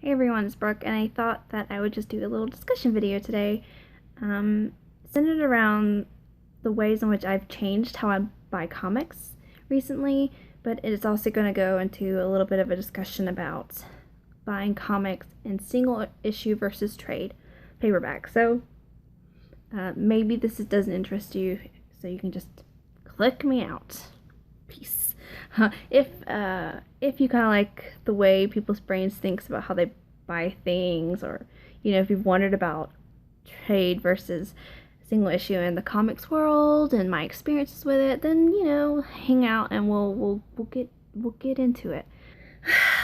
Hey everyone, it's Brooke, and I thought that I would just do a little discussion video today, centered around the ways in which I've changed how I buy comics recently, but it's also going to go into a little bit of a discussion about buying comics in single issue versus trade paperback. So maybe doesn't interest you, so you can just click me out. Peace. If you kind of like the way people's brains thinks about how they buy things, or if you've wondered about trade versus single issue in the comics world and my experiences with it, then hang out and we'll get into it.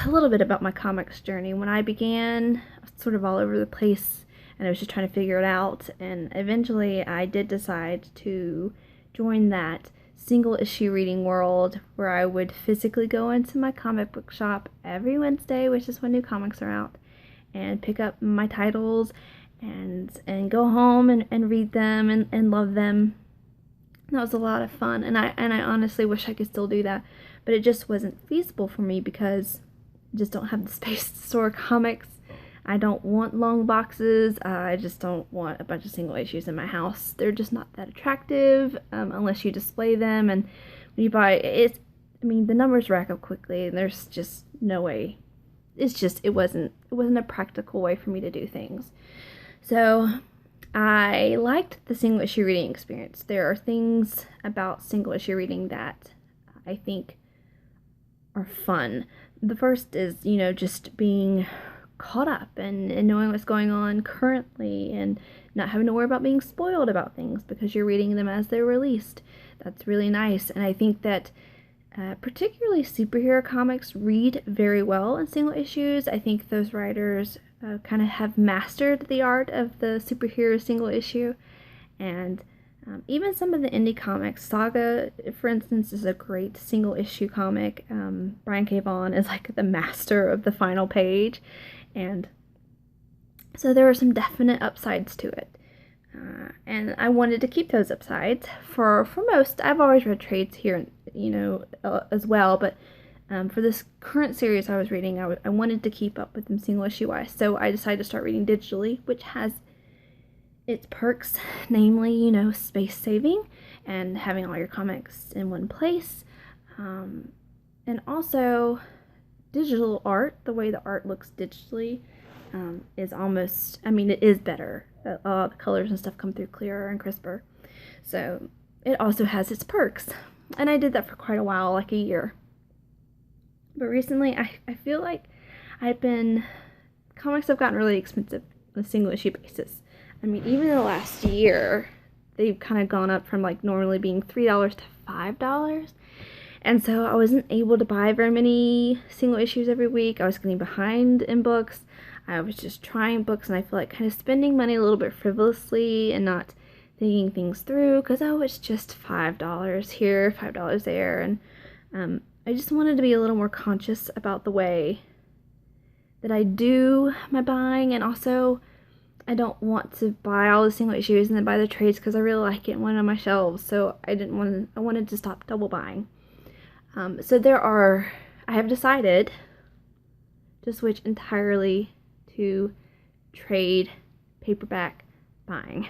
A little bit about my comics journey. When I began, I was sort of all over the place, and I was just trying to figure it out. And eventually, I did decide to join that single issue reading world where I would physically go into my comic book shop every Wednesday, which is when new comics are out, and pick up my titles and go home and read them and love them. That was a lot of fun, and I honestly wish I could still do that, but it just wasn't feasible for me because I just don't have the space to store comics. I don't want long boxes. I just don't want a bunch of single issues in my house. They're just not that attractive unless you display them. And when you buy it, the numbers rack up quickly, and there's just no way. It wasn't a practical way for me to do things. So I liked the single issue reading experience. There are things about single issue reading that I think are fun. The first is, just being caught up and knowing what's going on currently and not having to worry about being spoiled about things because you're reading them as they're released. That's really nice. And I think that particularly superhero comics read very well in single issues. I think those writers kind of have mastered the art of the superhero single issue. And even some of the indie comics, Saga, for instance, is a great single issue comic. Brian K. Vaughan is like the master of the final page. And so there are some definite upsides to it. And I wanted to keep those upsides. For most, I've always read trades here, as well, but for this current series I was reading, I wanted to keep up with them single issue wise. So I decided to start reading digitally, which has its perks, namely, space saving and having all your comics in one place. And also, digital art, the way the art looks digitally, is almost, it is better. The colors and stuff come through clearer and crisper. So it also has its perks. And I did that for quite a while, like a year. But recently, I feel like comics have gotten really expensive on a single issue basis. Even in the last year, they've kind of gone up from like normally being $3 to $5. And so I wasn't able to buy very many single issues every week. I was getting behind in books. I was just trying books, and I feel like kind of spending money a little bit frivolously and not thinking things through because, it's just $5 here, $5 there. And I just wanted to be a little more conscious about the way that I do my buying, and also I don't want to buy all the single issues and then buy the trades because I really like it and want it on my shelves. So I wanted to stop double buying. I have decided to switch entirely to trade paperback buying,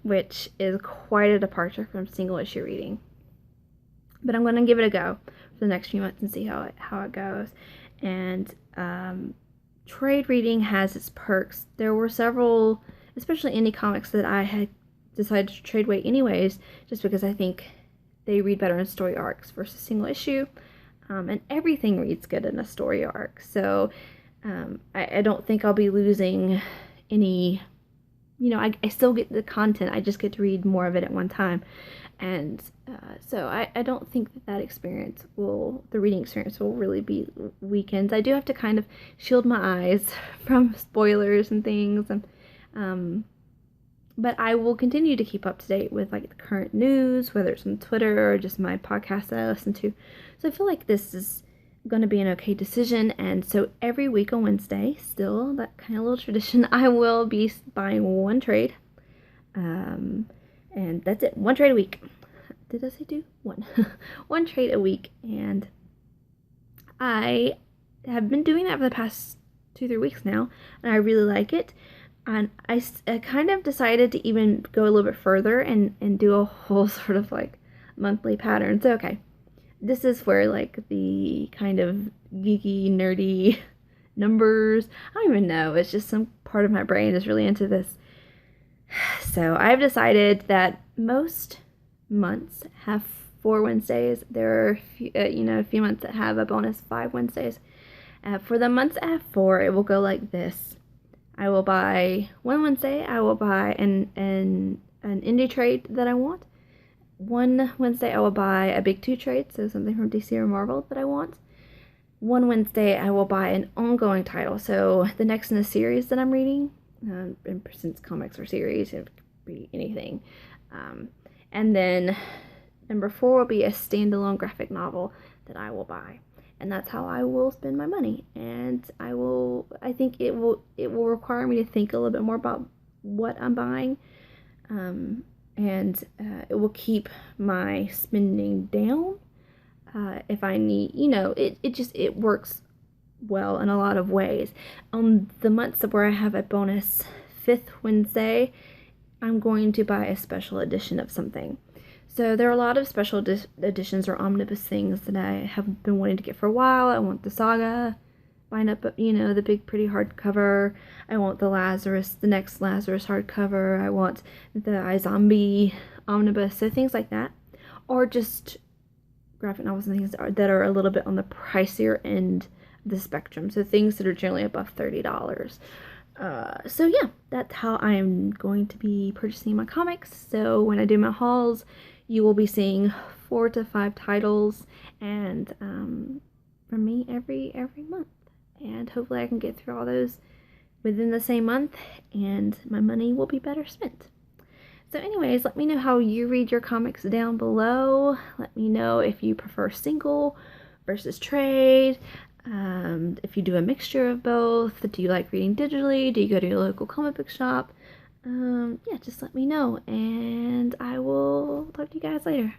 which is quite a departure from single issue reading. But I'm going to give it a go for the next few months and see how it goes. And trade reading has its perks. There were several, especially indie comics, that I had decided to trade weight anyways, just because I think they read better in story arcs versus single issue. And everything reads good in a story arc. So I don't think I'll be losing any, I still get the content. I just get to read more of it at one time. And so I don't think that experience the reading experience will really be weakened. I do have to kind of shield my eyes from spoilers and things. But I will continue to keep up to date with like the current news, whether it's on Twitter or just my podcast that I listen to. So I feel like this is going to be an okay decision. And so every week on Wednesday, still that kind of little tradition, I will be buying one trade. And that's it. One trade a week. Did I say two? One. One trade a week. And I have been doing that for the past 2-3 weeks now, and I really like it. And I kind of decided to even go a little bit further and do a whole sort of like monthly pattern. So, okay, this is where like the kind of geeky, nerdy numbers, I don't even know, it's just some part of my brain is really into this. So I've decided that most months have 4 Wednesdays. There are a few months that have a bonus 5 Wednesdays. For the months that have 4, it will go like this. I will buy one Wednesday, I will buy an indie trade that I want. One Wednesday, I will buy a big 2 trade, so something from DC or Marvel that I want. One Wednesday, I will buy an ongoing title, so the next in a series that I'm reading. And since comics or series, it could be anything. And then number 4 will be a standalone graphic novel that I will buy. And that's how I will spend my money. And I think it will require me to think a little bit more about what I'm buying. And it will keep my spending down. If I need, it works well in a lot of ways. On the months where I have a bonus 5th Wednesday, I'm going to buy a special edition of something. So there are a lot of special editions or omnibus things that I have been wanting to get for a while. I want the Saga, line up, the big pretty hardcover. I want the next Lazarus hardcover. I want the iZombie omnibus, so things like that. Or just graphic novels and things that are a little bit on the pricier end of the spectrum. So things that are generally above $30. So yeah, that's how I am going to be purchasing my comics. So when I do my hauls, you will be seeing 4 to 5 titles, and from me every month. And hopefully I can get through all those within the same month, and my money will be better spent. So anyways, let me know how you read your comics down below. Let me know if you prefer single versus trade. If you do a mixture of both. Do you like reading digitally? Do you go to your local comic book shop? Yeah, just let me know, and I will talk to you guys later.